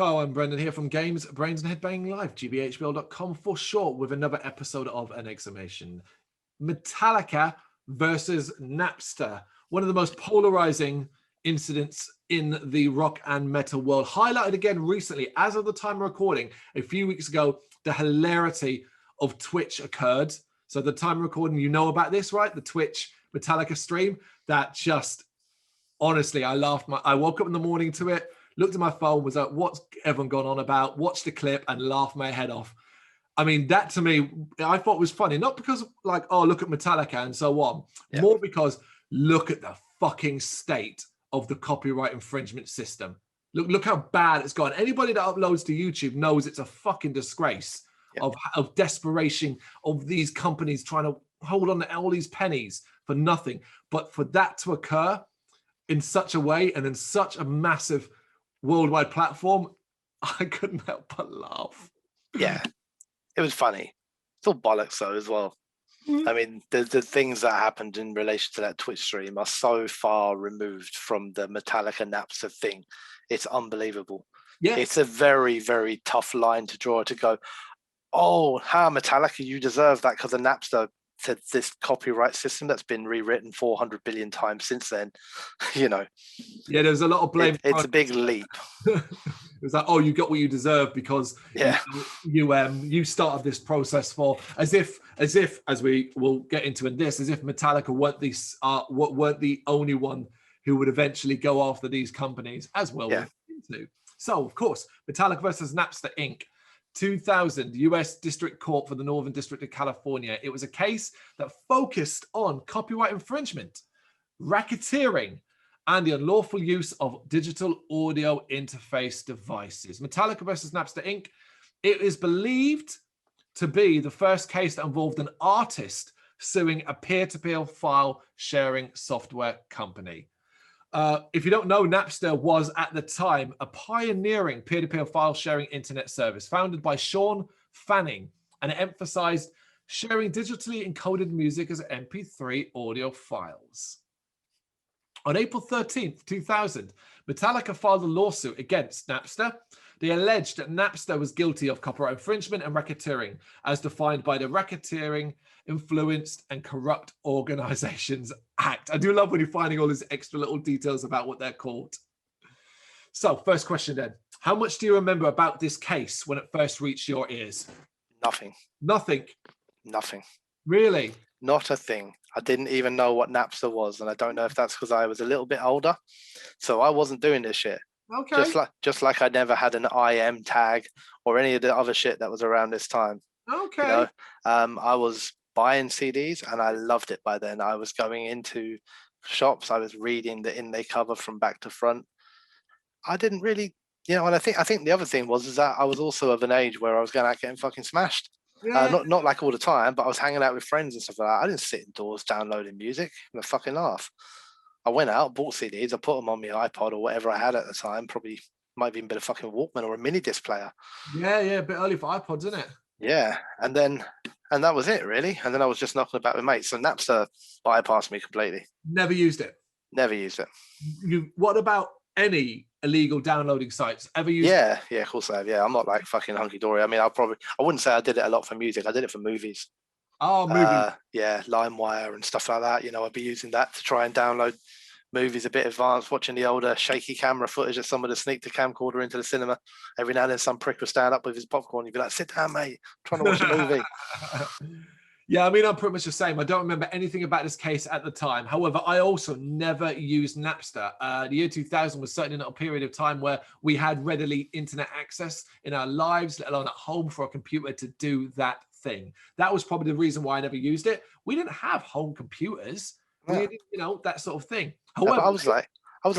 Carl, I'm Brendan here from Games, Brains and Headbanging Live, gbhbl.com for short, with another episode of An Exclamation. Metallica versus Napster, one of the most polarizing incidents in the rock and metal world, highlighted again recently. As of the time of recording, a few weeks ago, the hilarity of Twitch occurred. So at the time of recording, you know about this, right? The Twitch Metallica stream that just, honestly, I laughed. I woke up in the morning to it, looked at my phone, was like, what's everyone gone on about? Watched the clip and laughed my head off. I mean, that to me, I thought was funny. Not because like, oh, look at Metallica and so on. Yeah. More because look at the fucking state of the copyright infringement system. Look how bad it's gone. Anybody that uploads to YouTube knows it's a fucking disgrace of desperation of these companies trying to hold on to all these pennies for nothing. But for that to occur in such a way and in such a massive worldwide platform, I couldn't help but laugh. Yeah, it was funny. It's all bollocks though as well. I mean, the things that happened in relation to that Twitch stream are so far removed from the Metallica Napster thing. It's unbelievable. Yeah. It's a very, very tough line to draw to go, oh, how Metallica, you deserve that because of Napster said this copyright system that's been rewritten 400 billion times since then, you know. Yeah, there's a lot of blame. It's a big leap. It's like, oh, you got what you deserve because you started this process for as if as we will get into in this, as if Metallica weren't the only one who would eventually go after these companies as well. Yeah. So of course, Metallica versus Napster Inc. 2000 U.S. District Court for the Northern District of California. It was a case that focused on copyright infringement, racketeering, and the unlawful use of digital audio interface devices. Metallica versus Napster Inc. It is believed to be the first case that involved an artist suing a peer-to-peer file sharing software company. If you don't know, Napster was at the time a pioneering peer-to-peer file sharing internet service founded by Sean Fanning, and it emphasized sharing digitally encoded music as MP3 audio files. On April 13th, 2000, Metallica filed a lawsuit against Napster. They alleged that Napster was guilty of copyright infringement and racketeering, as defined by the Racketeering, Influenced, and Corrupt Organizations Act. I do love when you're finding all these extra little details about what they're called. So, first question then. How much do you remember about this case when it first reached your ears? Nothing. Nothing? Nothing. Really? Not a thing. I didn't even know what Napster was, and I don't know if that's because I was a little bit older, so I wasn't doing this shit. Okay. Just like I never had an IM tag or any of the other shit that was around this time. Okay. You know? I was buying CDs and I loved it by then. I was going into shops. I was reading the inlay cover from back to front. I didn't really, and I think the other thing was that I was also of an age where I was going out getting fucking smashed. Yeah. Not like all the time, but I was hanging out with friends and stuff like that. I didn't sit indoors downloading music. I'm a fucking laugh. I went out, bought CDs, I put them on my iPod or whatever I had at the time. Probably might have even been a fucking Walkman or a mini disc player. Yeah, a bit early for iPods, isn't it? Yeah, and that was it really. And then I was just knocking about with mates. So Napster bypassed me completely. Never used it. Never used it. What about any illegal downloading sites? Ever used? Yeah, of course I have. Yeah, I'm not like fucking hunky dory. I mean, I wouldn't say I did it a lot for music. I did it for movies. Oh, movies. Yeah, LimeWire and stuff like that. I'd be using that to try and download movies a bit advanced, watching the older shaky camera footage of someone to sneak the camcorder into the cinema. Every now and then some prick would stand up with his popcorn. You'd be like, sit down, mate. I'm trying to watch a movie. Yeah, I mean, I'm pretty much the same. I don't remember anything about this case at the time. However, I also never used Napster. The year 2000 was certainly not a period of time where we had readily internet access in our lives, let alone at home for a computer to do that thing. That was probably the reason why I never used it. We didn't have home computers, that sort of thing. However, I was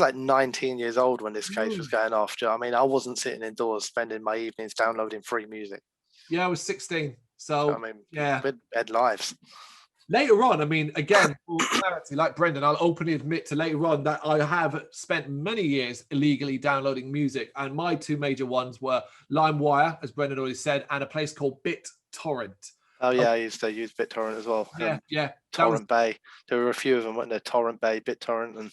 like 19 years old when this case was going off. Do you know what I mean? I wasn't sitting indoors spending my evenings downloading free music. Yeah, I was 16. So, we had lives. Later on, I mean, again, for clarity, like Brendan, I'll openly admit to later on that I have spent many years illegally downloading music. And my two major ones were LimeWire, as Brendan already said, and a place called BitTorrent. Oh, yeah, I used to use BitTorrent as well. Yeah. Torrent Bay. There were a few of them, weren't there? Torrent Bay, BitTorrent. And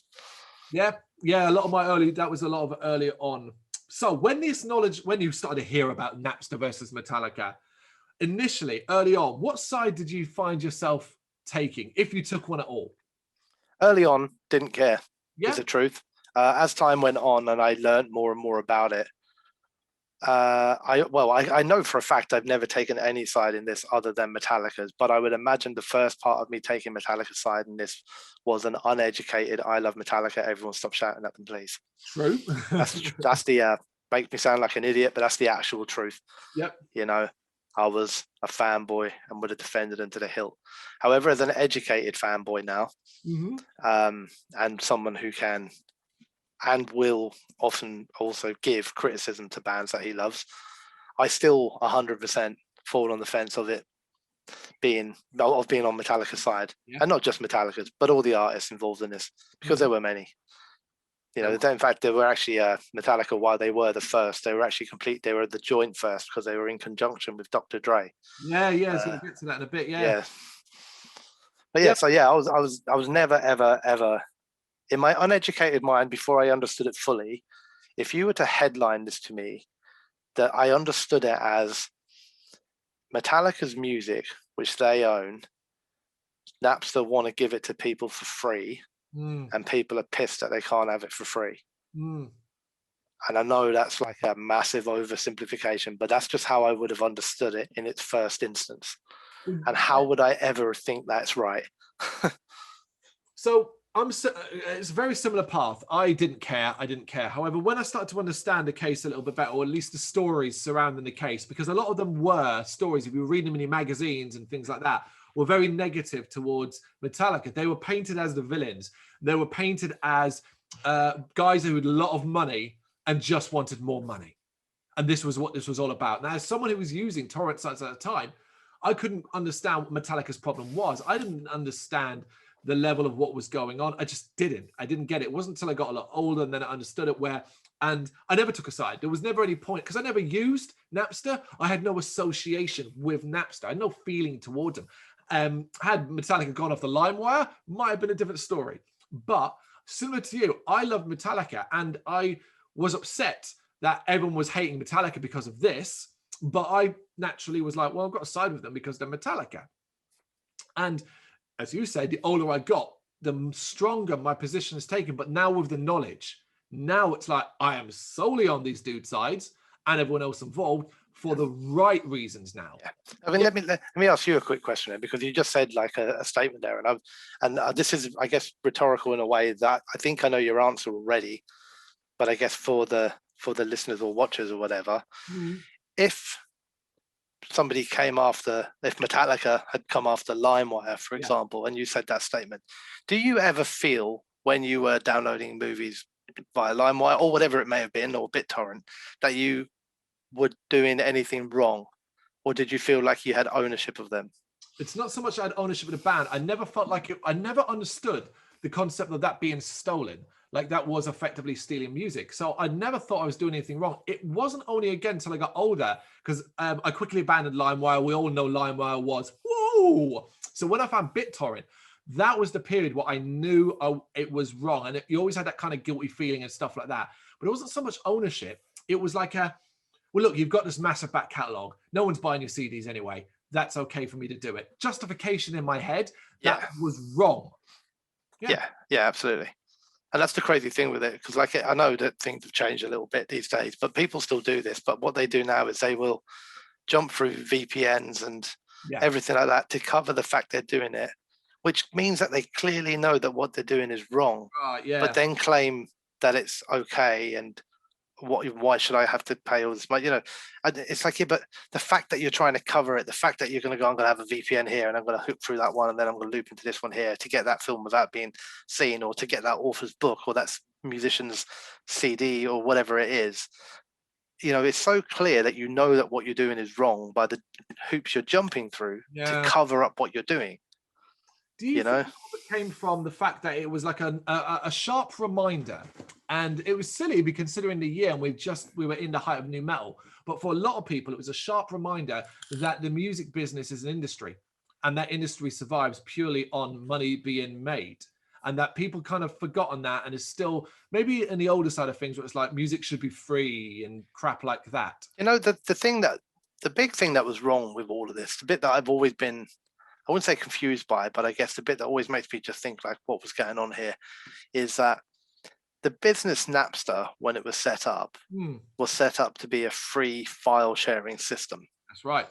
Yeah, that was a lot of earlier on. So when you started to hear about Napster versus Metallica, initially, early on, what side did you find yourself taking, if you took one at all? Early on, didn't care, Yeah. is the truth. As time went on and I learned more and more about it, I know for a fact I've never taken any side in this other than Metallica's, but I would imagine the first part of me taking Metallica's side in this was an uneducated, I love Metallica, everyone stop shouting at them, please. True. That's the, make me sound like an idiot, but that's the actual truth. Yep. You know, I was a fanboy and would have defended them to the hilt. However, as an educated fanboy now, and someone who can and will often also give criticism to bands that he loves, I still 100% fall on the fence of it being on Metallica's side, and not just Metallica's, but all the artists involved in this, because there were many. You know, in fact, they were actually Metallica. While they were the first, they were actually they were the joint first because they were in conjunction with Dr. Dre. Yeah, so we'll get to that in a bit. Yeah. But yeah, so yeah, I was never ever in my uneducated mind, before I understood it fully. If you were to headline this to me, that I understood it as Metallica's music, which they own, Napster want to give it to people for free, and people are pissed that they can't have it for free. And I know that's like a massive oversimplification, but that's just how I would have understood it in its first instance. And how would I ever think that's right? So it's a very similar path. I didn't care. However, when I started to understand the case a little bit better, or at least the stories surrounding the case, because a lot of them were stories, if you were reading them in your magazines and things like that, were very negative towards Metallica. They were painted as the villains. They were painted as guys who had a lot of money and just wanted more money. And this was what this was all about. Now, as someone who was using torrent sites at the time, I couldn't understand what Metallica's problem was. I didn't understand the level of what was going on. I just didn't. I didn't get it. It wasn't until I got a lot older and then I understood it and I never took a side. There was never any point, because I never used Napster. I had no association with Napster. I had no feeling towards them. Had Metallica gone off the LimeWire, might have been a different story. But similar to you, I loved Metallica, and I was upset that everyone was hating Metallica because of this. But I naturally was like, well, I've got to side with them because they're Metallica. And as you said, the older I got, the stronger my position is taken. But now with the knowledge, now it's like I am solely on these dudes' sides and everyone else involved for the right reasons now. Yeah. I mean, let me ask you a quick question then, because you just said like a statement there, and this is, I guess, rhetorical in a way that I think I know your answer already, but I guess for the listeners or watchers or whatever, if somebody if Metallica had come after LimeWire, for example, and you said that statement, do you ever feel when you were downloading movies via LimeWire or whatever it may have been, or BitTorrent, that you were doing anything wrong, or did you feel like you had ownership of them? It's not so much I had ownership of the band. I never felt like it. I never understood the concept of that being stolen. Like that was effectively stealing music. So I never thought I was doing anything wrong. It wasn't only again until I got older, because I quickly abandoned LimeWire. We all know LimeWire was whoa. So when I found BitTorrent, that was the period where I knew it was wrong. And you always had that kind of guilty feeling and stuff like that. But it wasn't so much ownership. It was like well, look, you've got this massive back catalog. No one's buying your CDs anyway. That's okay for me to do it. Justification in my head, that was wrong. Yeah, absolutely. And that's the crazy thing with it, because like I know that things have changed a little bit these days, but people still do this. But what they do now is they will jump through VPNs and everything like that to cover the fact they're doing it, which means that they clearly know that what they're doing is wrong, but then claim that it's okay. And why should I have to pay all this money? You know, it's like, but the fact that you're trying to cover it, the fact that you're going to go, I'm going to have a VPN here and I'm going to hook through that one, and then I'm going to loop into this one here to get that film without being seen, or to get that author's book or that musician's CD or whatever it is. You know, it's so clear that you know that what you're doing is wrong by the hoops you're jumping through to cover up what you're doing. Do you think it came from the fact that it was like a sharp reminder? And it was silly, considering the year, and we were in the height of new metal. But for a lot of people, it was a sharp reminder that the music business is an industry, and that industry survives purely on money being made. and that people kind of forgotten that, and it's still maybe in the older side of things where it's like music should be free and crap like that. You know, the big thing that was wrong with all of this, the bit that I've always been, I wouldn't say confused by, but I guess the bit that always makes me just think like what was going on here is that the business Napster, when it was set up to be a free file sharing system. That's right.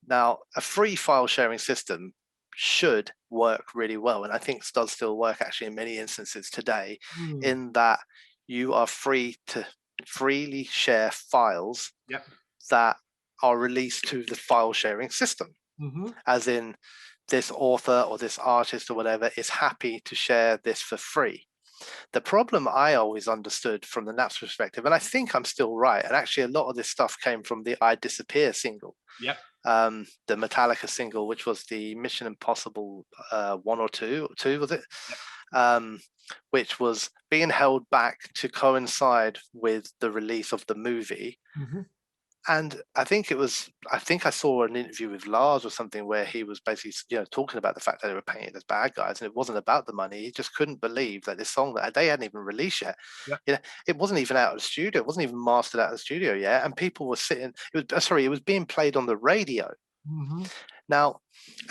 Now, a free file sharing system should work really well, and I think it does still work actually in many instances today, in that you are free to freely share files that are released to the file sharing system. As in, this author or this artist or whatever is happy to share this for free. The problem I always understood from the Napster perspective, and I think I'm still right, and actually a lot of this stuff came from the I Disappear single. The Metallica single, which was the Mission Impossible 1 or 2, was it? Which was being held back to coincide with the release of the movie. And I think I saw an interview with Lars or something where he was basically, talking about the fact that they were painted as bad guys, and it wasn't about the money. He just couldn't believe that this song that they hadn't even released yet. It wasn't even out of the studio. It wasn't even mastered out of the studio yet. And people were sitting, it was being played on the radio. Now,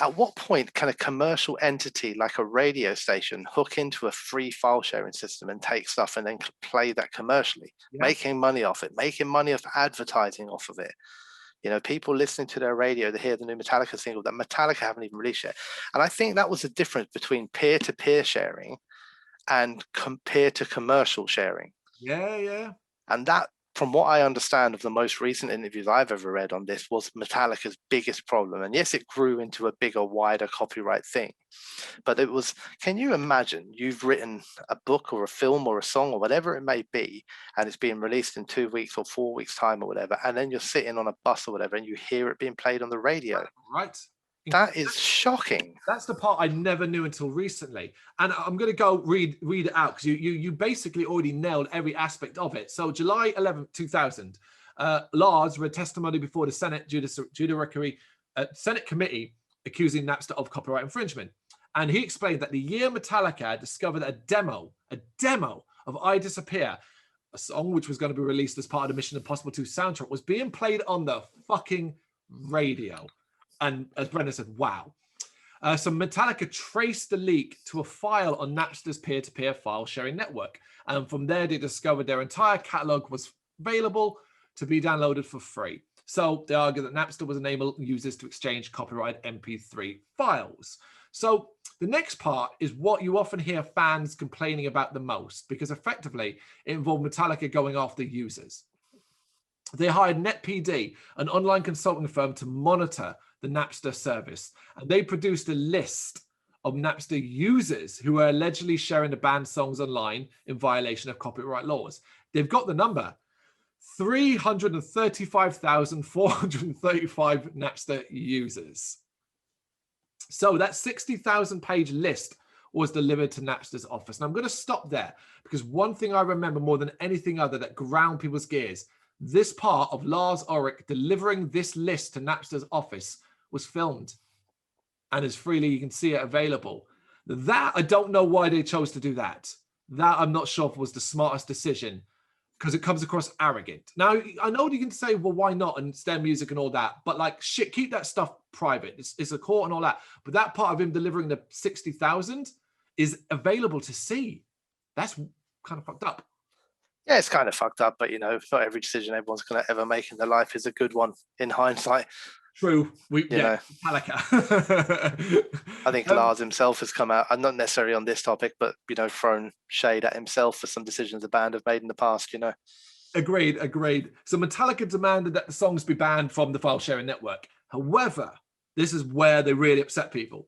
at what point can a commercial entity like a radio station hook into a free file sharing system and take stuff and then play that commercially, making money off it, making money off advertising off of it? People listening to their radio, they hear the new Metallica single that Metallica haven't even released yet. And I think that was the difference between peer-to-peer sharing and peer-to-commercial sharing. And that, from what I understand of the most recent interviews I've ever read on this, was Metallica's biggest problem. And yes, it grew into a bigger, wider copyright thing. But it was, can you imagine you've written a book or a film or a song or whatever it may be, and it's being released in 2 weeks or 4 weeks time or whatever, and then you're sitting on a bus or whatever and you hear it being played on the radio. Right. That is shocking. That's the part I never knew until recently. And I'm going to go read it out because you basically already nailed every aspect of it. So July 11th, 2000, Lars read testimony before the Senate Judiciary Senate Committee accusing Napster of copyright infringement. And he explained that the year Metallica discovered a demo of I Disappear, a song which was going to be released as part of the Mission Impossible 2 soundtrack, was being played on the fucking radio. And as Brendan said, wow. So Metallica traced the leak to a file on Napster's peer-to-peer file sharing network. And from there, they discovered their entire catalog was available to be downloaded for free. So they argue that Napster was enabling users to exchange copyright MP3 files. So the next part is what you often hear fans complaining about the most, because effectively it involved Metallica going after users. They hired NetPD, an online consulting firm, to monitor the Napster service, and they produced a list of Napster users who are allegedly sharing the band songs online in violation of copyright laws. They've got the number: 335,435 Napster users. So that 60,000 page list was delivered to Napster's office. And I'm going to stop there because one thing I remember more than anything other that ground people's gears, this part of Lars Ulrich delivering this list to Napster's office was filmed and is freely, you can see it available. That, I don't know why they chose to do that. That I'm not sure if was the smartest decision, because it comes across arrogant. Now, I know you can say, well, why not? And it's their music and all that. But like, shit, keep that stuff private. It's a court and all that. But that part of him delivering the 60,000 is available to see. That's kind of fucked up. Yeah, it's kind of fucked up. But, not every decision everyone's going to ever make in their life is a good one in hindsight. True. Metallica. I think Lars himself has come out, and not necessarily on this topic, but thrown shade at himself for some decisions the band have made in the past. Agreed. So Metallica demanded that the songs be banned from the file sharing network. However, this is where they really upset people.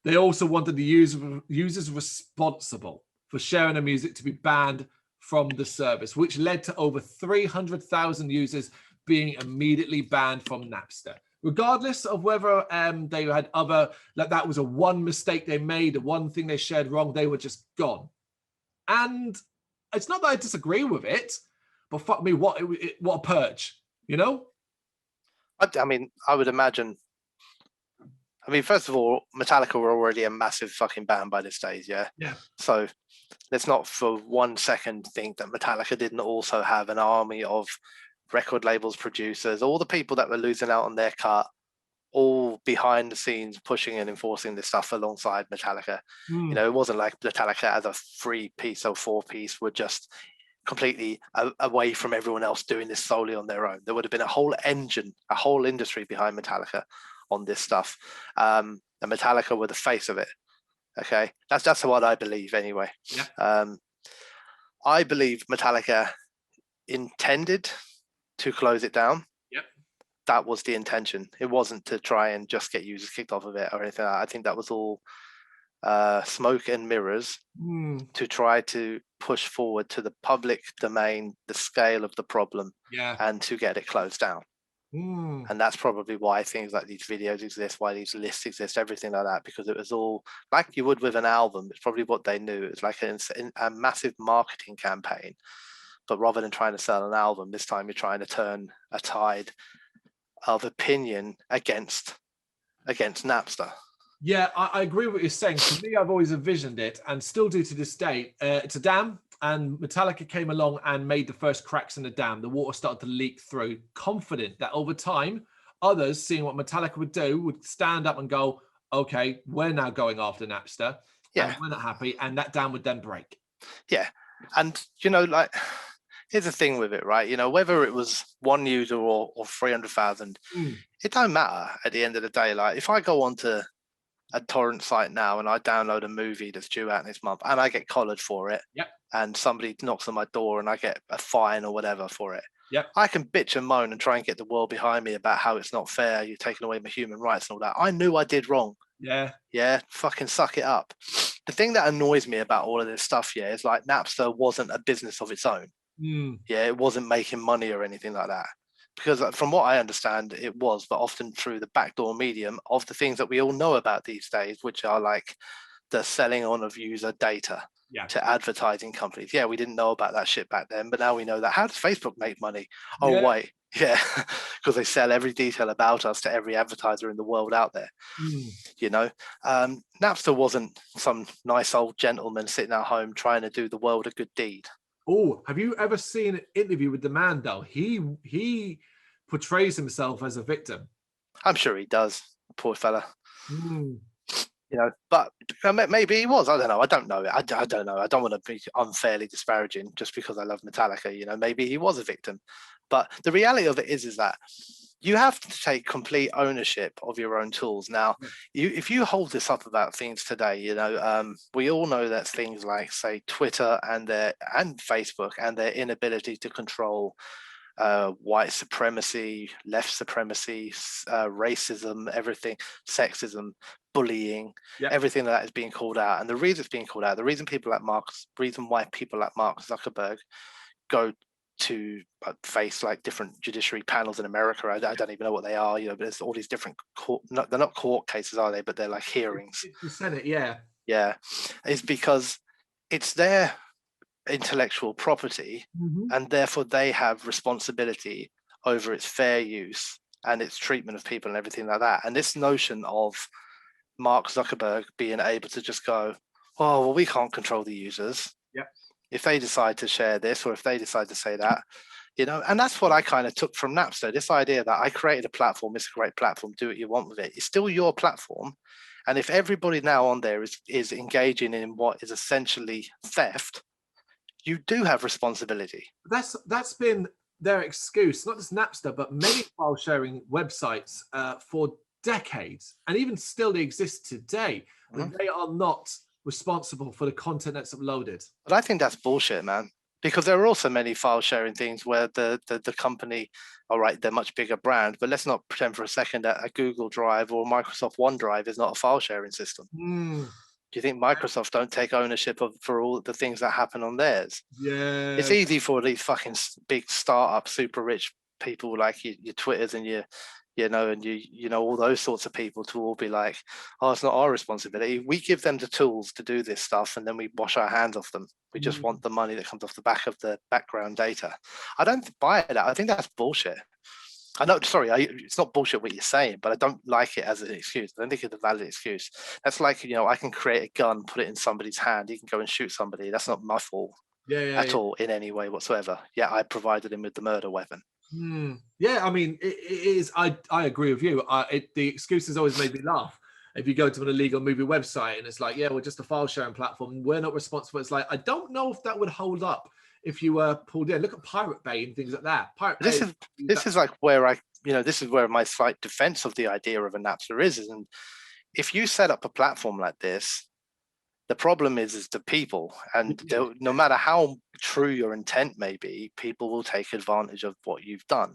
They also wanted the users responsible for sharing the music to be banned from the service, which led to over 300,000 users being immediately banned from Napster. Regardless of whether they had other, like that was a one mistake they made, the one thing they shared wrong, they were just gone. And it's not that I disagree with it, but fuck me, what a purge, I mean, I would imagine I mean, first of all, Metallica were already a massive fucking band by this stage, yeah? Yeah. So let's not for 1 second think that Metallica didn't also have an army of record labels, producers, all the people that were losing out on their cut, all behind the scenes pushing and enforcing this stuff alongside Metallica. You know, it wasn't like Metallica as a 3-piece or 4-piece were just completely away from everyone else doing this solely on their own. There would have been a whole engine, a whole industry behind Metallica on this stuff. And Metallica were the face of it. Okay, that's what I believe anyway. Yeah. I believe Metallica intended to close it down. Yep. That was the intention. It wasn't to try and just get users kicked off of it or anything. I think that was all smoke and mirrors to try to push forward to the public domain the scale of the problem, and to get it closed down. And that's probably why things like these videos exist, why these lists exist, everything like that, because it was all like you would with an album. It's probably what they knew. It was like a massive marketing campaign, but rather than trying to sell an album, this time you're trying to turn a tide of opinion against Napster. Yeah, I agree with what you're saying. For me, I've always envisioned it, and still do to this day. It's a dam, and Metallica came along and made the first cracks in the dam. The water started to leak through, confident that over time, others, seeing what Metallica would do, would stand up and go, okay, we're now going after Napster. Yeah. And we're not happy, and that dam would then break. Yeah. And, you know, like, here's the thing with it, right? You know, whether it was 1 user or 300,000, it don't matter at the end of the day. Like, if I go onto a torrent site now and I download a movie that's due out next month and I get collared for it, and somebody knocks on my door and I get a fine or whatever for it, I can bitch and moan and try and get the world behind me about how it's not fair, you're taking away my human rights and all that. I knew I did wrong. Yeah, fucking suck it up. The thing that annoys me about all of this stuff, is like Napster wasn't a business of its own. Yeah, it wasn't making money or anything like that. Because from what I understand, it was, but often through the backdoor medium of the things that we all know about these days, which are like the selling on of user data to advertising companies. Yeah, we didn't know about that shit back then, but now we know that. How does Facebook make money? Oh, wait. Yeah, because they sell every detail about us to every advertiser in the world out there. You know, Napster wasn't some nice old gentleman sitting at home trying to do the world a good deed. Oh, have you ever seen an interview with the man, though? He portrays himself as a victim. I'm sure he does, poor fella. You know, but maybe he was. I don't know. I don't know. I don't know. I don't want to be unfairly disparaging just because I love Metallica. You know, maybe he was a victim. But the reality of it is that you have to take complete ownership of your own tools. Now, if you hold this up about things today, you know, we all know that things like, say, Twitter and Facebook and their inability to control white supremacy, left supremacy, racism, everything, sexism, bullying, everything that is being called out. And the reason it's being called out, the reason why people like Mark Zuckerberg go to face like different judiciary panels in America. I don't even know what they are, you know, but there's all these different they're not court cases, are they? But they're like hearings. It's the Senate, yeah. It's because it's their intellectual property, and therefore they have responsibility over its fair use and its treatment of people and everything like that. And this notion of Mark Zuckerberg being able to just go, oh, well, we can't control the users. If they decide to share this or if they decide to say that, you know, and that's what I kind of took from Napster, this idea that I created a platform, it's a great platform, do what you want with it. It's still your platform. And if everybody now on there is engaging in what is essentially theft, you do have responsibility. That's been their excuse, not just Napster, but many file sharing websites for decades, and even still they exist today. They are not responsible for the content that's uploaded. But I think that's bullshit, man. Because there are also many file sharing things where the company, all right, they're much bigger brand, but let's not pretend for a second that a Google Drive or Microsoft OneDrive is not a file sharing system. Do you think Microsoft don't take ownership for all the things that happen on theirs? It's easy for these fucking big startup, super rich people like your Twitters and your all those sorts of people to all be like, oh, it's not our responsibility. We give them the tools to do this stuff and then we wash our hands off them. We just want the money that comes off the back of the background data. I don't buy that. I think that's bullshit. I know, sorry, it's not bullshit what you're saying, but I don't like it as an excuse. I don't think it's a valid excuse. That's like, I can create a gun, put it in somebody's hand, he can go and shoot somebody. That's not my fault at all in any way whatsoever. Yeah, I provided him with the murder weapon. Yeah, I mean, it is. I agree with you. The excuses always made me laugh. If you go to an illegal movie website and it's like, yeah, we're just a file sharing platform, we're not responsible. It's like, I don't know if that would hold up if you were pulled in. Look at Pirate Bay and things like that. This is like where this is where my slight defense of the idea of a Napster is. And if you set up a platform like this, the problem is the people, and no matter how true your intent may be, people will take advantage of what you've done.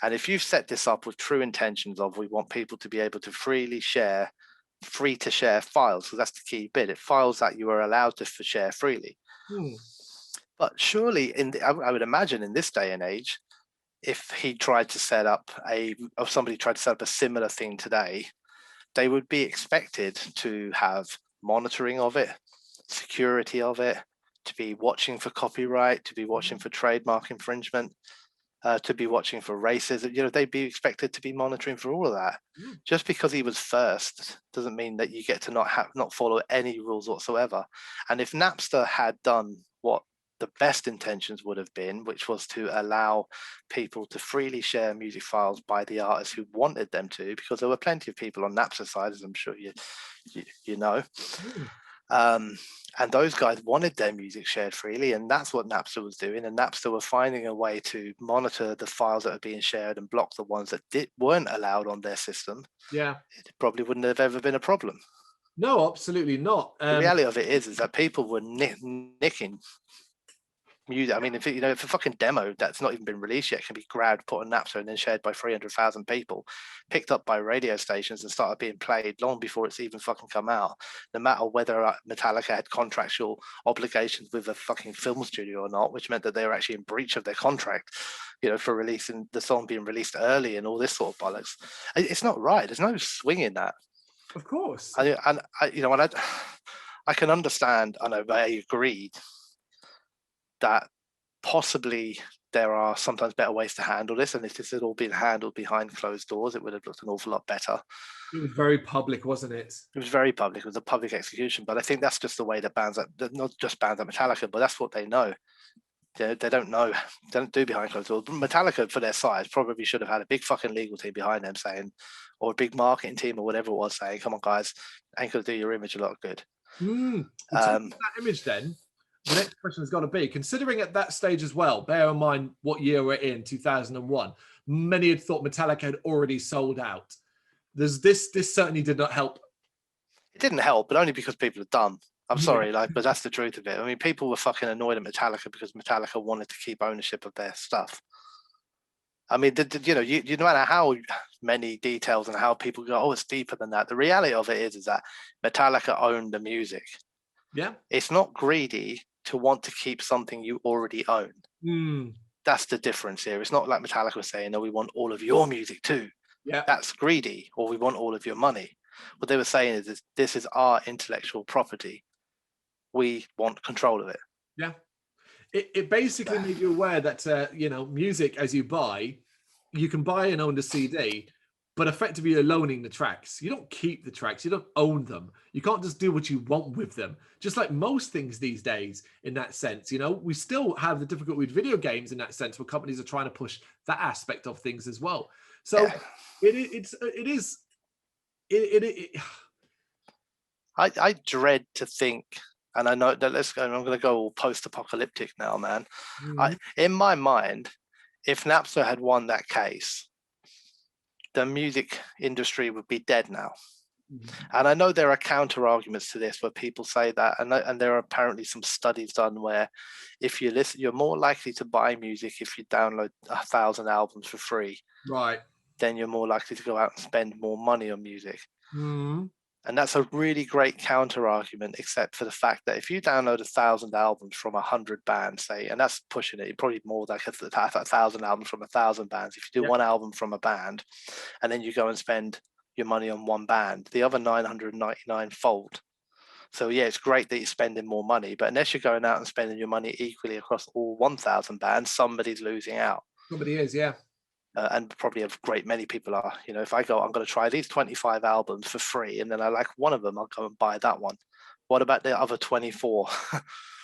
And if you've set this up with true intentions of, we want people to be able to free to share files, so that's the key bit, files that you are allowed to share freely. But surely, I would imagine in this day and age, if somebody tried to set up a similar thing today, they would be expected to have monitoring of it, security of it, to be watching for copyright, to be watching for trademark infringement, to be watching for racism. They'd be expected to be monitoring for all of that. Just because he was first doesn't mean that you get to not follow any rules whatsoever. And if Napster had done what the best intentions would have been, which was to allow people to freely share music files by the artists who wanted them to, because there were plenty of people on Napster side, as I'm sure you know. And those guys wanted their music shared freely, and that's what Napster was doing. And Napster were finding a way to monitor the files that are being shared and block the ones that weren't allowed on their system. Yeah, it probably wouldn't have ever been a problem. No, absolutely not. The reality of it is that people were nicking music. I mean, if a fucking demo that's not even been released yet can be grabbed, put on Napster, and then shared by 300,000 people, picked up by radio stations and started being played long before it's even fucking come out, no matter whether Metallica had contractual obligations with a fucking film studio or not, which meant that they were actually in breach of their contract, for releasing the song being released early and all this sort of bollocks. It's not right. There's no swing in that. Of course. I can understand, I agreed that possibly there are sometimes better ways to handle this, and if this had all been handled behind closed doors, it would have looked an awful lot better. It was very public, wasn't it? It was very public. It was a public execution, but I think that's just the way that not just bands like Metallica, but that's what they know. They don't know. They don't do behind closed doors. Metallica, for their size, probably should have had a big fucking legal team behind them saying, or a big marketing team or whatever it was saying, come on guys, ain't gonna do your image a lot of good. That image then, the next question has got to be, considering at that stage as well, bear in mind what year we're in, 2001, many had thought Metallica had already sold out. This certainly did not help. It didn't help, but only because people are dumb. I'm sorry, but that's the truth of it. I mean, people were fucking annoyed at Metallica because Metallica wanted to keep ownership of their stuff. I mean, no matter how many details and how people go, oh, it's deeper than that. The reality of it is that Metallica owned the music. Yeah. It's not greedy to want to keep something you already own. That's the difference here. It's not like Metallica was saying, no, we want all of your music too. Yeah. That's greedy, or we want all of your money. What they were saying is this is our intellectual property. We want control of it. Yeah. It basically made you aware that, music as you buy, you can buy and own the CD, but effectively you're loaning the tracks. You don't keep the tracks. You don't own them. You can't just do what you want with them. Just like most things these days in that sense, we still have the difficulty with video games in that sense where companies are trying to push that aspect of things as well. So I dread to think, and I know that I'm going to go all post-apocalyptic now, man. In my mind, if Napster had won that case, the music industry would be dead now. And I know there are counter arguments to this where people say that, and there are apparently some studies done where if you listen, you're more likely to buy music if you download 1,000 albums for free. Right. Then you're more likely to go out and spend more money on music. And that's a really great counter argument, except for the fact that if you download 1,000 albums from 100 bands, say, and that's pushing it, probably more like 1,000 albums from 1,000 bands. If you do one album from a band, and then you go and spend your money on one band, the other 999 fold. So yeah, it's great that you're spending more money, but unless you're going out and spending your money equally across all 1,000 bands, somebody's losing out. Somebody is, yeah. and probably a great many people are. You know, if I go, I'm going to try these 25 albums for free, and then I like one of them, I'll go and buy that one. What about the other 24?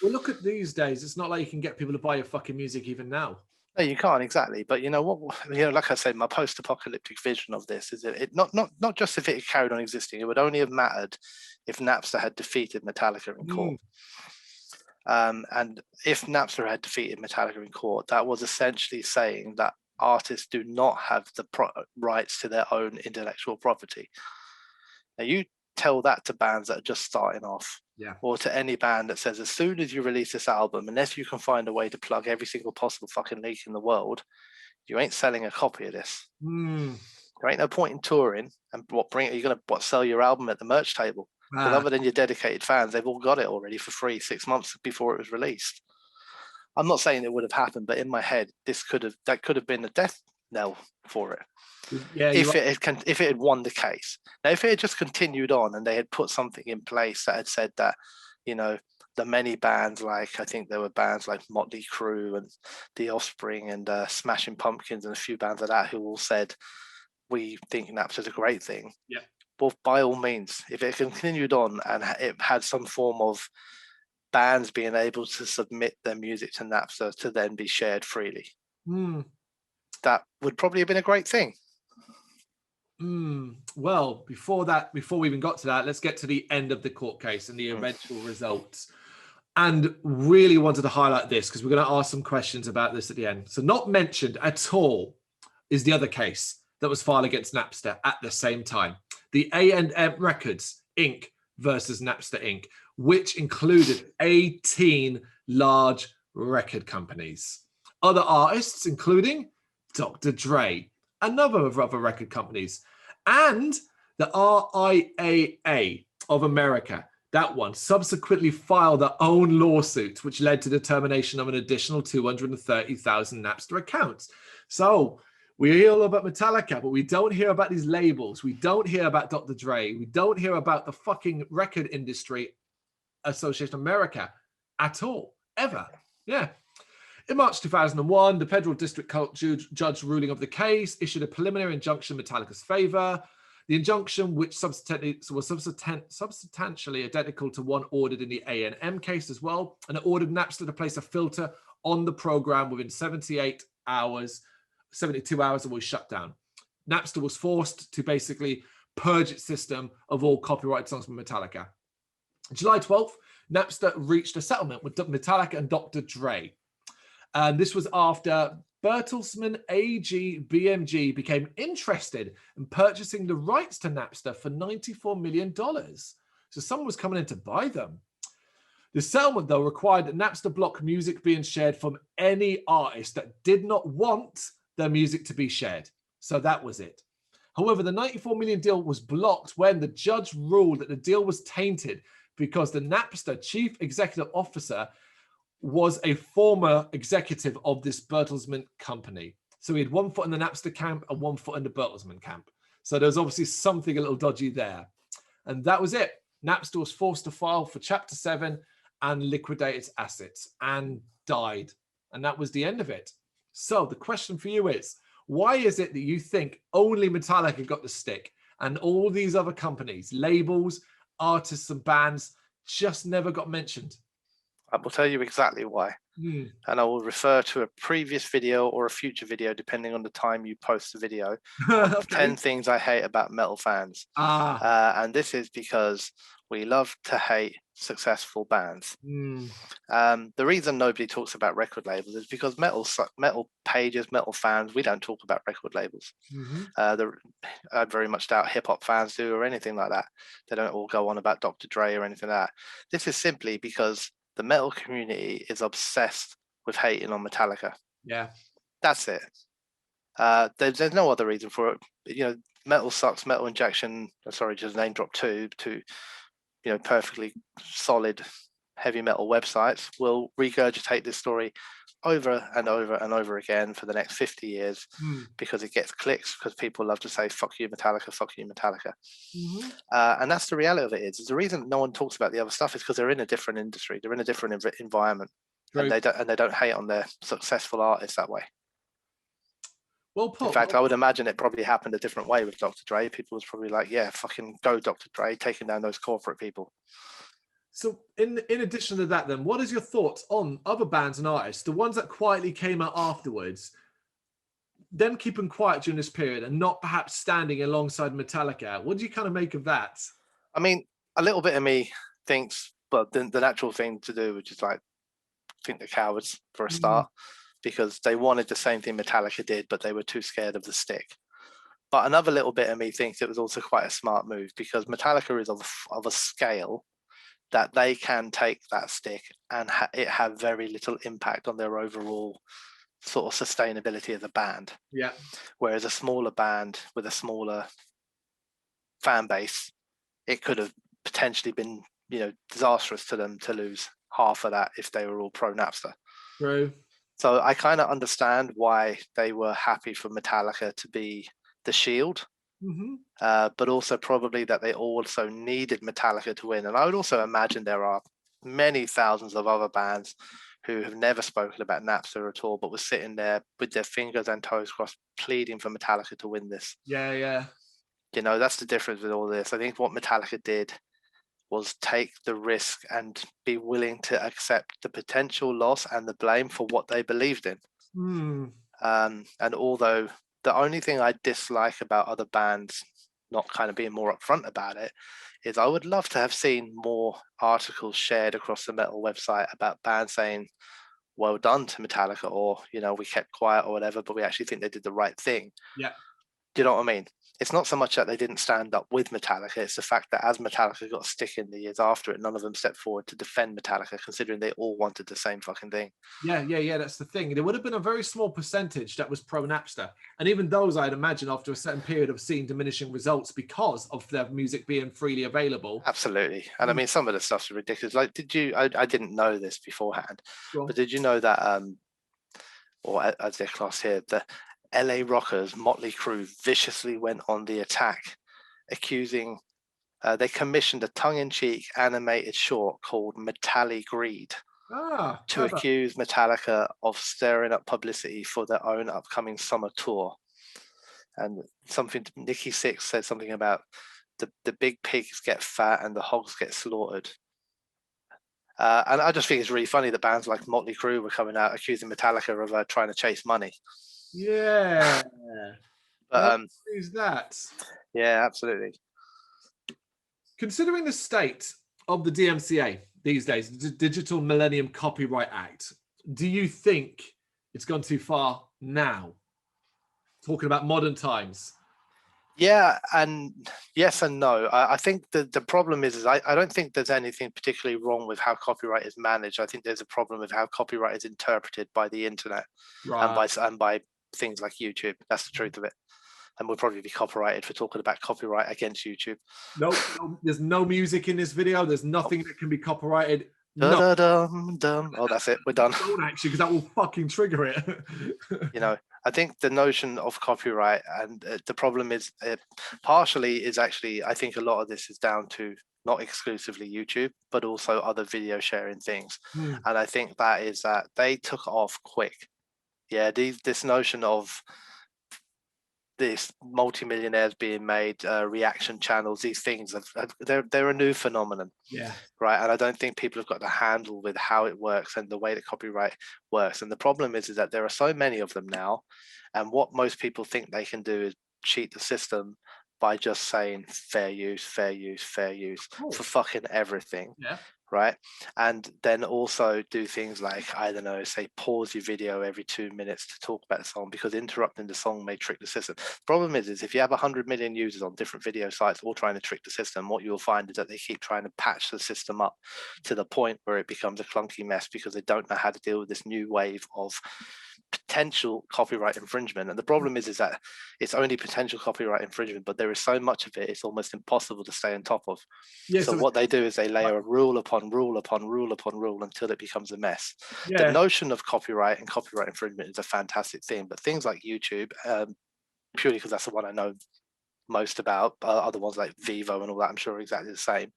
Well, look at these days. It's not like you can get people to buy your fucking music even now. No, you can't exactly. But you know what? You know, like I said, my post-apocalyptic vision of this is that it not just if it had carried on existing. It would only have mattered if Napster had defeated Metallica in court. And if Napster had defeated Metallica in court, that was essentially saying that artists do not have the rights to their own intellectual property. Now, you tell that to bands that are just starting off, or to any band that says, as soon as you release this album, unless you can find a way to plug every single possible fucking leak in the world, you ain't selling a copy of this. There ain't no point in touring and you're going to sell your album at the merch table. Because other than your dedicated fans, they've all got it already for free 6 months before it was released. I'm not saying it would have happened, but in my head, that could have been a death knell for it. Yeah, if it had won the case. Now, if it had just continued on and they had put something in place that had said that, you know, the many bands, like I think there were bands like Motley Crue and The Offspring and Smashing Pumpkins and a few bands like that who all said, we think Napster's a great thing. Yeah. Well, by all means, if it continued on and it had some form of bands being able to submit their music to Napster to then be shared freely, that would probably have been a great thing. Well, before we even got to that, let's get to the end of the court case and the eventual results. And really wanted to highlight this because we're going to ask some questions about this at the end. So not mentioned at all is the other case that was filed against Napster at the same time. The A&M Records Inc. versus Napster Inc., which included 18 large record companies. Other artists, including Dr. Dre, another of other record companies, and the RIAA of America. That one subsequently filed their own lawsuit, which led to the termination of an additional 230,000 Napster accounts. So we hear all about Metallica, but we don't hear about these labels. We don't hear about Dr. Dre. We don't hear about the fucking Record Industry Association of America at all, ever. Yeah. In March 2001, the federal district court judge ruling of the case issued a preliminary injunction in Metallica's favor. The injunction, which was substantially identical to one ordered in the A&M case as well, and it ordered Napster to place a filter on the program within 72 hours, and was shut down. Napster was forced to basically purge its system of all copyright songs from Metallica. July 12th, Napster reached a settlement with Metallica and Dr. Dre. And this was after Bertelsmann AG BMG became interested in purchasing the rights to Napster for $94 million. So someone was coming in to buy them. The settlement, though, required that Napster block music being shared from any artist that did not want their music to be shared. So that was it. However, the $94 million deal was blocked when the judge ruled that the deal was tainted because the Napster chief executive officer was a former executive of this Bertelsmann company. So he had one foot in the Napster camp and one foot in the Bertelsmann camp. So there's obviously something a little dodgy there. And that was it. Napster was forced to file for Chapter 7 and liquidate its assets and died. And that was the end of it. So the question for you is, why is it that you think only Metallica got the stick and all these other companies, labels, artists and bands just never got mentioned? I will tell you exactly why. And I will refer to a previous video or a future video, depending on the time you post the video, of 10 things I hate about metal fans. And this is because we love to hate successful bands. The reason nobody talks about record labels is because metal pages, metal fans, we don't talk about record labels. I very much doubt hip-hop fans do or anything like that. They don't all go on about Dr. Dre or anything like that. This is simply because the metal community is obsessed with hating on Metallica. Yeah, that's it. There's no other reason for it. You know, Metal Sucks, Metal Injection. Sorry, just name drop two perfectly solid heavy metal websites will regurgitate this story over and over and over again for the next 50 years because it gets clicks, because people love to say fuck you Metallica, fuck you Metallica. And that's the reality of it. Is the reason no one talks about the other stuff is because they're in a different industry, they're in a different environment. Right. And they don't hate on their successful artists that way. Well In put. fact, I would imagine it probably happened a different way with Dr. Dre. People was probably like, yeah, fucking go Dr. Dre, taking down those corporate people. So in addition to that, then, what is your thoughts on other bands and artists, the ones that quietly came out afterwards, them keeping quiet during this period and not perhaps standing alongside Metallica? What do you kind of make of that? I mean, a little bit of me thinks, but the natural thing to do, which is like, think they're cowards for a start, because they wanted the same thing Metallica did, but they were too scared of the stick. But another little bit of me thinks it was also quite a smart move, because Metallica is of a scale that they can take that stick and it have very little impact on their overall sort of sustainability as a band. Yeah. Whereas a smaller band with a smaller fan base, it could have potentially been, disastrous to them to lose half of that if they were all pro Napster. True. So I kind of understand why they were happy for Metallica to be the shield, but also probably that they also needed Metallica to win. And I would also imagine there are many thousands of other bands who have never spoken about Napster at all, but were sitting there with their fingers and toes crossed, pleading for Metallica to win this. Yeah, yeah. That's the difference with all this. I think what Metallica did was take the risk and be willing to accept the potential loss and the blame for what they believed in. And although the only thing I dislike about other bands not kind of being more upfront about it is I would love to have seen more articles shared across the metal website about bands saying, well done to Metallica, or, we kept quiet or whatever, but we actually think they did the right thing. Yeah. Do you know what I mean? It's not so much that they didn't stand up with Metallica, it's the fact that as Metallica got a stick in the years after it, none of them stepped forward to defend Metallica, considering they all wanted the same fucking thing. Yeah, that's the thing. There would have been a very small percentage that was pro Napster. And even those, I'd imagine, after a certain period of seeing diminishing results because of their music being freely available. Absolutely. And I mean, some of the stuff's ridiculous. Like, I didn't know this beforehand, but did you know that, or as they're classed here, the LA Rockers, Motley Crue, viciously went on the attack, accusing, they commissioned a tongue-in-cheek animated short called Metalli Greed to accuse Metallica of stirring up publicity for their own upcoming summer tour. And Nikki Sixx said something about the big pigs get fat and the hogs get slaughtered. And I just think it's really funny that bands like Motley Crue were coming out accusing Metallica of trying to chase money. Yeah. But who's that? Yeah, absolutely. Considering the state of the DMCA these days, the Digital Millennium Copyright Act, do you think it's gone too far now? Talking about modern times. Yeah, and yes and no. I think the problem is I don't think there's anything particularly wrong with how copyright is managed. I think there's a problem with how copyright is interpreted by the internet, and by things like YouTube. That's the truth of it. And we'll probably be copyrighted for talking about copyright against YouTube. Nope, there's no music in this video. There's nothing that can be copyrighted. No. Oh, that's it. We're done. Don't actually, because that will fucking trigger it. I think the notion of copyright and the problem is partially is actually, I think a lot of this is down to not exclusively YouTube, but also other video sharing things. And I think that is that they took off quick. Yeah, this notion of this multimillionaires being made, reaction channels, these things, they're a new phenomenon. Yeah. Right. And I don't think people have got the handle with how it works and the way that copyright works. And the problem is that there are so many of them now. And what most people think they can do is cheat the system by just saying fair use for fucking everything. Yeah. Right. And then also do things like, I don't know, say pause your video every 2 minutes to talk about the song, because interrupting the song may trick the system. The problem is if you have 100 million users on different video sites all trying to trick the system, what you'll find is that they keep trying to patch the system up to the point where it becomes a clunky mess because they don't know how to deal with this new wave of potential copyright infringement. And the problem is that it's only potential copyright infringement, but there is so much of it, it's almost impossible to stay on top of. Yeah, so what they do is they layer a rule upon rule upon rule upon rule until it becomes a mess. Yeah. The notion of copyright and copyright infringement is a fantastic thing, but things like YouTube, purely because that's the one I know most about, other ones like Vivo and all that, I'm sure are exactly the same,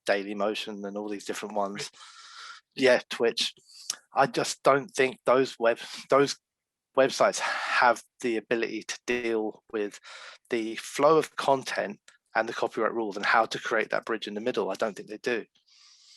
Daily Motion and all these different ones. Yeah, Twitch. I just don't think those websites have the ability to deal with the flow of content and the copyright rules and how to create that bridge in the middle. I don't think they do.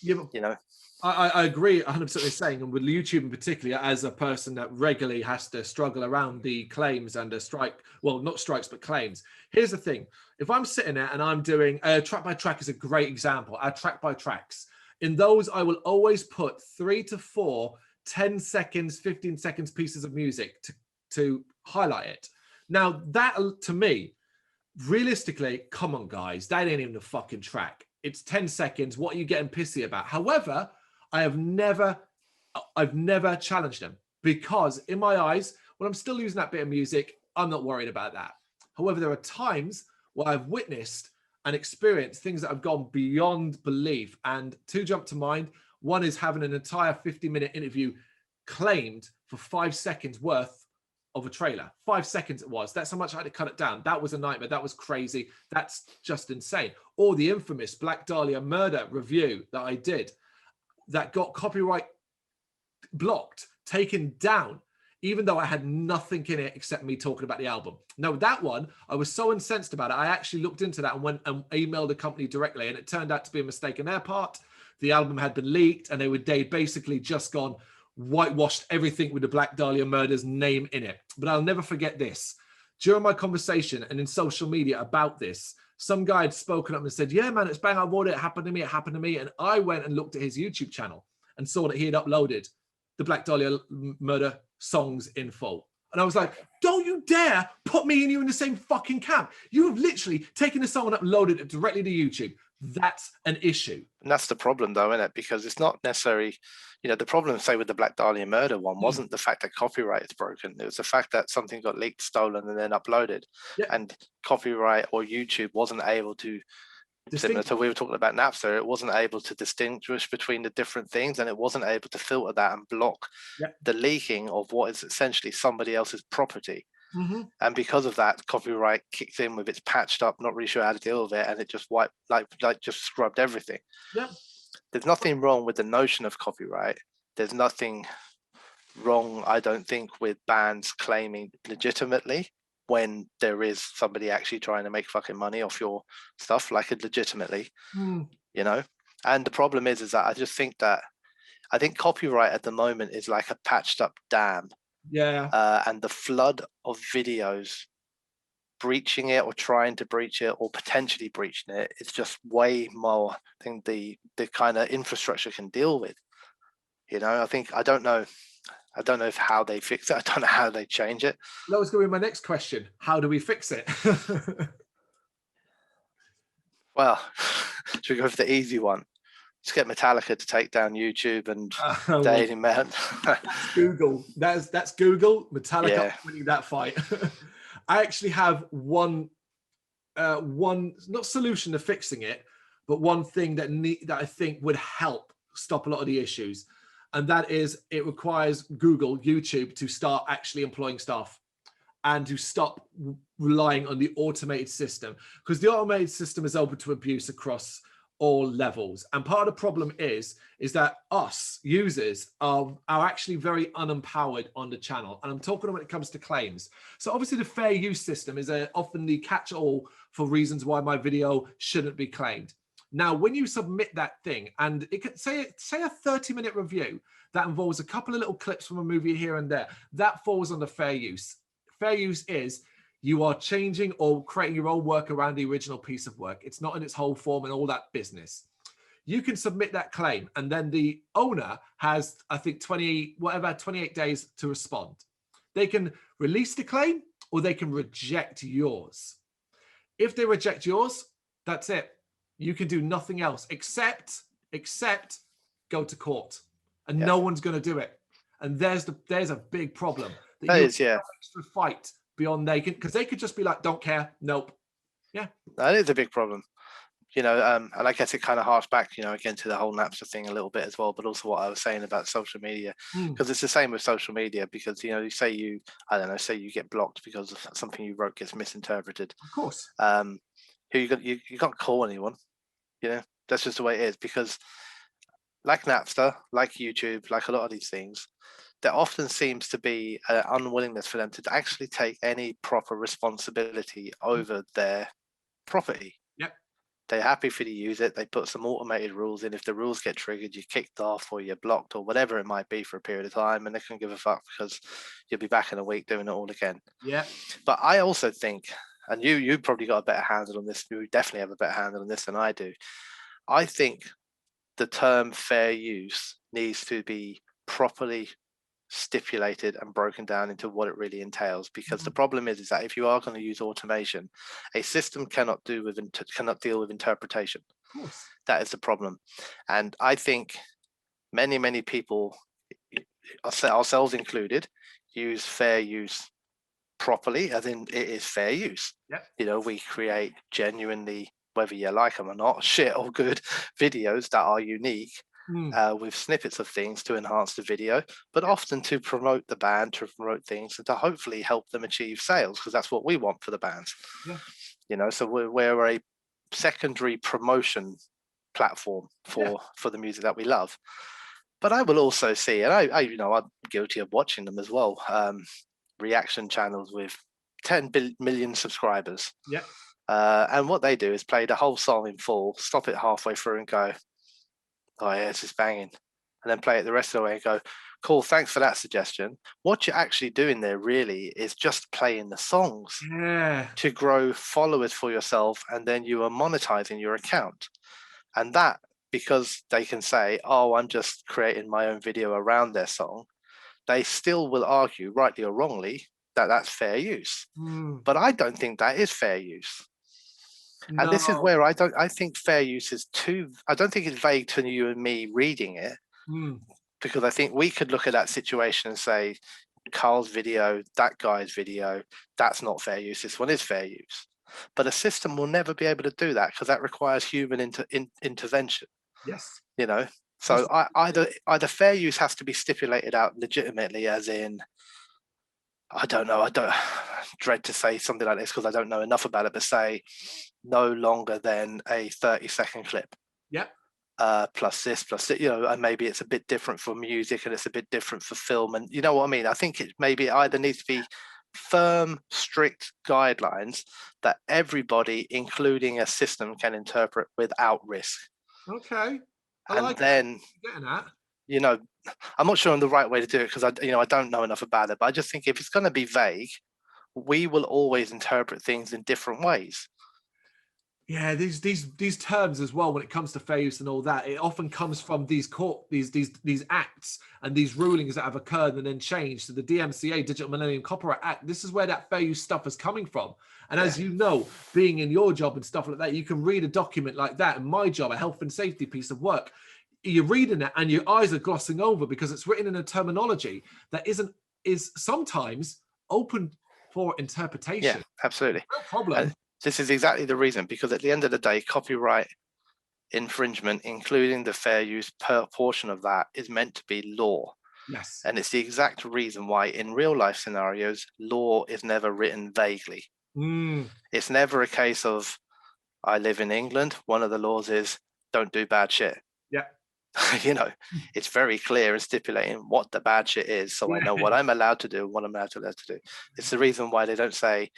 Yeah, I agree 100% what you're saying. And with YouTube in particular, as a person that regularly has to struggle around the claims and the strike, well, not strikes, but claims. Here's the thing. If I'm sitting there and I'm doing track by track is a great example. Our track by tracks. In those, I will always put 3 to 4, 10 seconds, 15 seconds pieces of music to highlight it. Now, that to me, realistically, come on, guys, that ain't even a fucking track. It's 10 seconds. What are you getting pissy about? However, I've never challenged them because in my eyes, when I'm still using that bit of music, I'm not worried about that. However, there are times where I've witnessed and experienced things that have gone beyond belief. And two jump to mind. One is having an entire 50-minute interview claimed for 5 seconds worth of a trailer. 5 seconds it was. That's how much I had to cut it down. That was a nightmare. That was crazy. That's just insane. Or the infamous Black Dahlia murder review that I did that got copyright blocked, taken down, even though I had nothing in it except me talking about the album. Now, that one, I was so incensed about it. I actually looked into that and went and emailed the company directly, and it turned out to be a mistake on their part. The album had been leaked, and they'd basically just gone, whitewashed everything with the Black Dahlia murder's name in it. But I'll never forget this. During my conversation and in social media about this, some guy had spoken up and said, yeah, man, it's bang on board. It happened to me. It happened to me. And I went and looked at his YouTube channel and saw that he had uploaded the Black Dahlia murder songs in full. And I was like, don't you dare put me and you in the same fucking camp. You have literally taken the song and uploaded it directly to YouTube. That's an issue. And that's the problem, though, isn't it? Because it's not necessarily, the problem, say, with the Black Dahlia murder one wasn't the fact that copyright is broken. It was the fact that something got leaked, stolen, and then uploaded. Yeah. And copyright or YouTube wasn't able to, similar to we were talking about Napster, it wasn't able to distinguish between the different things, and it wasn't able to filter that and block the leaking of what is essentially somebody else's property. Mm-hmm. And because of that, copyright kicked in with its patched up, not really sure how to deal with it, and it just wiped, like just scrubbed everything. Yeah. There's nothing wrong with the notion of copyright. There's nothing wrong, I don't think, with bands claiming legitimately when there is somebody actually trying to make fucking money off your stuff, like it legitimately, And the problem is that I think copyright at the moment is like a patched up dam. Yeah. And the flood of videos breaching it or trying to breach it or potentially breaching it is just way more than the kind of infrastructure can deal with. I don't know if how they fix it. I don't know how they change it. That was going to be my next question. How do we fix it? Well, should we go for the easy one? Let's get Metallica to take down YouTube and Daily Mail. That's Google. That's Google. Metallica winning that fight. I actually have one not solution to fixing it, but one thing that I think would help stop a lot of the issues, and that is it requires Google, YouTube to start actually employing staff and to stop relying on the automated system, because the automated system is open to abuse across all levels. And part of the problem is that us users are actually very unempowered on the channel. And I'm talking when it comes to claims. So obviously the fair use system is often the catch-all for reasons why my video shouldn't be claimed. Now, when you submit that thing, and it could say a 30-minute review that involves a couple of little clips from a movie here and there, that falls under fair use. Fair use is you are changing or creating your own work around the original piece of work. It's not in its whole form and all that business. You can submit that claim, and then the owner has, I think, 28 days to respond. They can release the claim or they can reject yours. If they reject yours, that's it. You can do nothing else except go to court, and no one's going to do it. And there's a big problem. That is, extra fight beyond because they could just be like, don't care, nope. Yeah, that is a big problem. And I guess it kind of harks back, again to the whole Napster thing a little bit as well, but also what I was saying about social media, because it's the same with social media. Because you say you get blocked because of something you wrote gets misinterpreted. Of course. You can't call anyone. That's just the way it is. Because like Napster, like YouTube, like a lot of these things, there often seems to be an unwillingness for them to actually take any proper responsibility over their property. Yep. They're happy for you to use it. They put some automated rules in. If the rules get triggered, you're kicked off or you're blocked or whatever it might be for a period of time, and they can give a fuck because you'll be back in a week doing it all again. Yeah. But I also think, and you probably got a better handle on this. You definitely have a better handle on this than I do. I think the term fair use needs to be properly stipulated and broken down into what it really entails, because the problem is that if you are going to use automation, a system cannot deal with interpretation. Of course. That is the problem. And I think many people, ourselves included, use fair use properly, as in it is fair use. Yep. We create genuinely, whether you like them or not, shit or good videos that are unique, with snippets of things to enhance the video, but often to promote the band, to promote things, and to hopefully help them achieve sales, because that's what we want for the bands. Yeah. So we're a secondary promotion platform for the music that we love. But I will also see, and I'm guilty of watching them as well, reaction channels with 10 million subscribers. Yeah. And what they do is play the whole song in full, stop it halfway through and go, oh yeah, it's just banging. And then play it the rest of the way and go, cool, thanks for that suggestion. What you're actually doing there really is just playing the songs to grow followers for yourself, and then you are monetizing your account. And that, because they can say, oh, I'm just creating my own video around their song, they still will argue, rightly or wrongly, that that's fair use. But I don't think that is fair use. No. And this is where I think fair use is I don't think it's vague to you and me reading it, because I think we could look at that situation and say, Carl's video, that guy's video, that's not fair use. This one is fair use. But a system will never be able to do that, because that requires human intervention. Yes. So either fair use has to be stipulated out legitimately, as in, I don't know, I don't dread to say something like this because I don't know enough about it, but say no longer than a 30-second clip. Yeah. Plus this, and maybe it's a bit different for music and it's a bit different for film, and you know what I mean? I think it maybe either needs to be firm, strict guidelines that everybody, including a system, can interpret without risk. Okay. And then, I'm not sure I'm the right way to do it because I don't know enough about it, but I just think if it's going to be vague, we will always interpret things in different ways. Yeah, these terms as well, when it comes to fair use and all that, it often comes from these acts and these rulings that have occurred and then changed. So the DMCA, Digital Millennium Copyright Act, this is where that fair use stuff is coming from. And as you know, being in your job and stuff like that, you can read a document like that. And my job, a health and safety piece of work, you're reading it and your eyes are glossing over because it's written in a terminology that is sometimes open for interpretation. Yeah, absolutely. No problem. This is exactly the reason, because at the end of the day, copyright infringement, including the fair use portion of that, is meant to be law. Yes. And it's the exact reason why in real life scenarios, law is never written vaguely. It's never a case of, I live in England, one of the laws is don't do bad shit. Yeah. It's very clear and stipulating what the bad shit is, so I know what I'm allowed to do and what I'm allowed to do. It's the reason why they don't say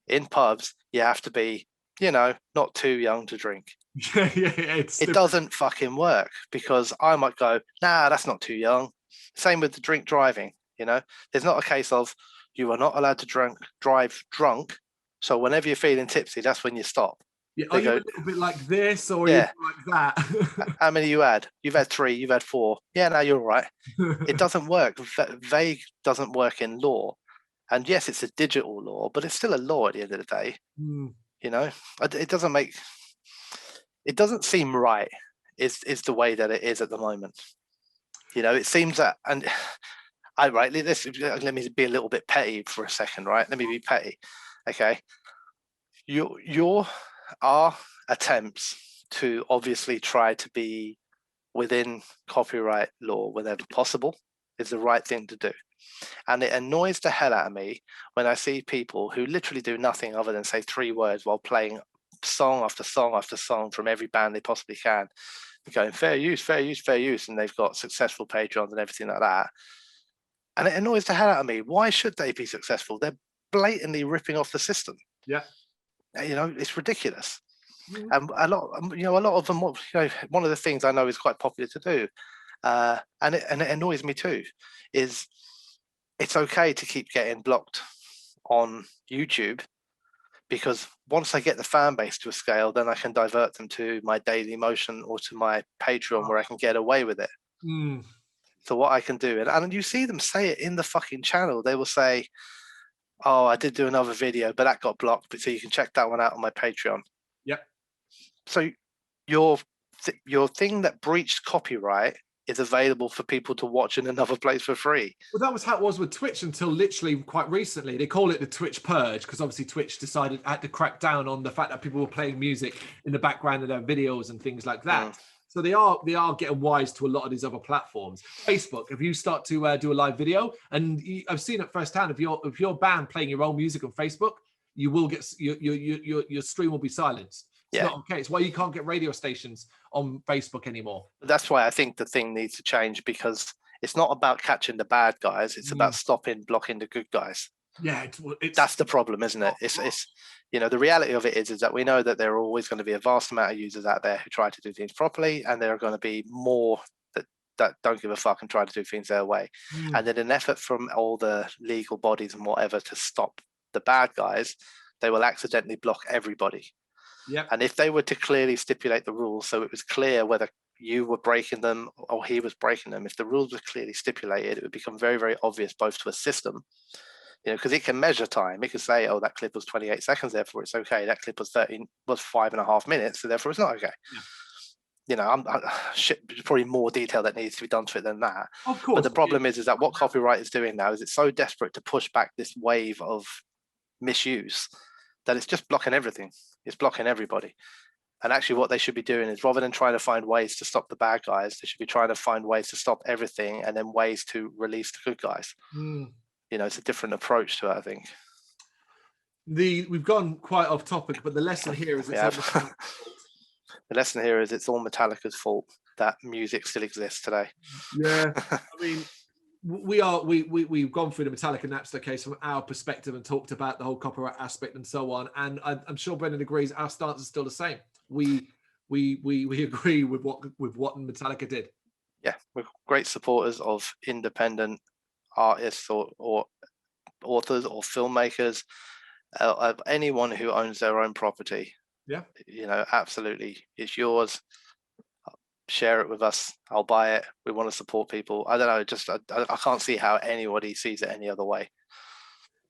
in pubs you have to be, not too young to drink. It doesn't fucking work, because I might go, nah, that's not too young. Same with the drink driving. There's not a case of you are not allowed to drive drunk, so whenever you're feeling tipsy, that's when you stop. Yeah, are you a little bit like this, or like that? How many you had? You've had 3, you've had 4. Yeah, no, you're all right. It doesn't work. Vague doesn't work in law. And yes, it's a digital law, but it's still a law at the end of the day. It doesn't seem right, is the way that it is at the moment. It seems that, and let me be a little bit petty for a second, right? Let me be petty. Okay. Our attempts to obviously try to be within copyright law whenever possible is the right thing to do. And it annoys the hell out of me when I see people who literally do nothing other than say 3 words while playing song after song after song from every band they possibly can, going fair use, fair use, fair use, and they've got successful Patreons and everything like that. And it annoys the hell out of me. Why should they be successful? They're blatantly ripping off the system. Yeah. It's ridiculous. Mhm. And a lot of them, one of the things I know is quite popular to do, and it annoys me too, is it's okay to keep getting blocked on YouTube, because once I get the fan base to a scale, then I can divert them to my Daily Motion or to my Patreon where I can get away with it. Mm. So what I can do, and you see them say it in the fucking channel, they will say, oh, I did do another video, but that got blocked, but so you can check that one out on my Patreon. Yep. So your thing that breached copyright is available for people to watch in another place for free. Well, that was how it was with Twitch until literally quite recently. They call it the Twitch purge because obviously Twitch had to crack down on the fact that people were playing music in the background of their videos and things like that. Mm. So they are getting wise to a lot of these other platforms. Facebook, if you start to do a live video, and I've seen it firsthand, if you're banned playing your own music on Facebook, you will get your stream will be silenced. It's not okay. It's why you can't get radio stations on Facebook anymore. That's why I think the thing needs to change, because it's not about catching the bad guys. It's about blocking the good guys. Yeah, that's the problem, isn't it? It's the reality of it is that we know that there are always going to be a vast amount of users out there who try to do things properly, and there are going to be more that don't give a fuck and try to do things their way. And in an effort from all the legal bodies and whatever to stop the bad guys, they will accidentally block everybody. Yeah. And if they were to clearly stipulate the rules, so it was clear whether you were breaking them or he was breaking them, if the rules were clearly stipulated, it would become very, very obvious both to a system, because it can measure time. It can say, oh, that clip was 28 seconds, therefore it's okay. That clip was 5.5 minutes, so therefore it's not okay. Yeah. There's probably more detail that needs to be done to it than that. Of course. But the problem is that what copyright is doing now is it's so desperate to push back this wave of misuse that it's just blocking everything. It's blocking everybody. And actually what they should be doing is, rather than trying to find ways to stop the bad guys, they should be trying to find ways to stop everything and then ways to release the good guys. It's a different approach to it, I think. We've gone quite off topic, but the lesson here is the lesson here is it's all Metallica's fault that music still exists today. Yeah. I mean, we've gone through the Metallica Napster case from our perspective and talked about the whole copyright aspect and so on. And I'm sure Brendan agrees our stance is still the same. We agree with what Metallica did. Yeah, we're great supporters of independent artists or authors or filmmakers, of anyone who owns their own property. Yeah. Absolutely. It's yours. Share it with us. I'll buy it. We want to support people. I don't know. I can't see how anybody sees it any other way.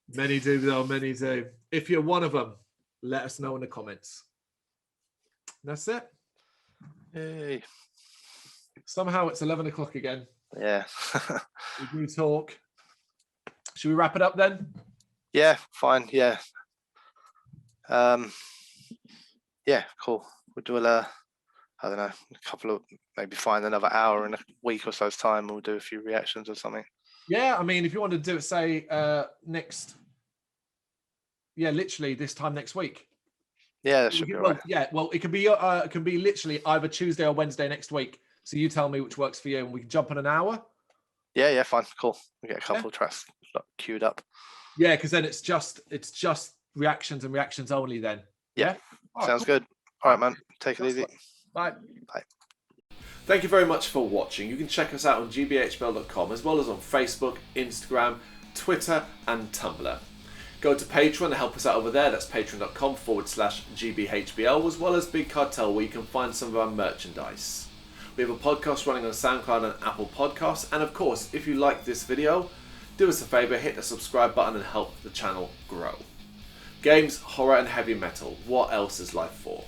Many do, though. Many do. If you're one of them, let us know in the comments. That's it. Yay. Somehow it's 11 o'clock again. Yeah. We do talk. Should we wrap it up then? Yeah, fine. Yeah. Yeah, cool. We'll do I don't know, a couple of, maybe find another hour in a week or so's time, and we'll do a few reactions or something. Yeah, I mean, if you want to do it, say literally this time next week. Yeah, that should be right. Yeah, well, it can be literally either Tuesday or Wednesday next week. So you tell me which works for you, and we can jump on an hour. Yeah, fine, cool. We get a couple of tracks queued up. Yeah, because then it's just reactions and reactions only. Then. Yeah, sounds good. All right, man. Take it easy. Bye. Bye. Thank you very much for watching. You can check us out on gbhbl.com as well as on Facebook, Instagram, Twitter and Tumblr. Go to Patreon and help us out over there. That's patreon.com/gbhbl, as well as Big Cartel, where you can find some of our merchandise. We have a podcast running on SoundCloud and Apple Podcasts. And of course, if you like this video, do us a favour, hit the subscribe button and help the channel grow. Games, horror and heavy metal. What else is life for?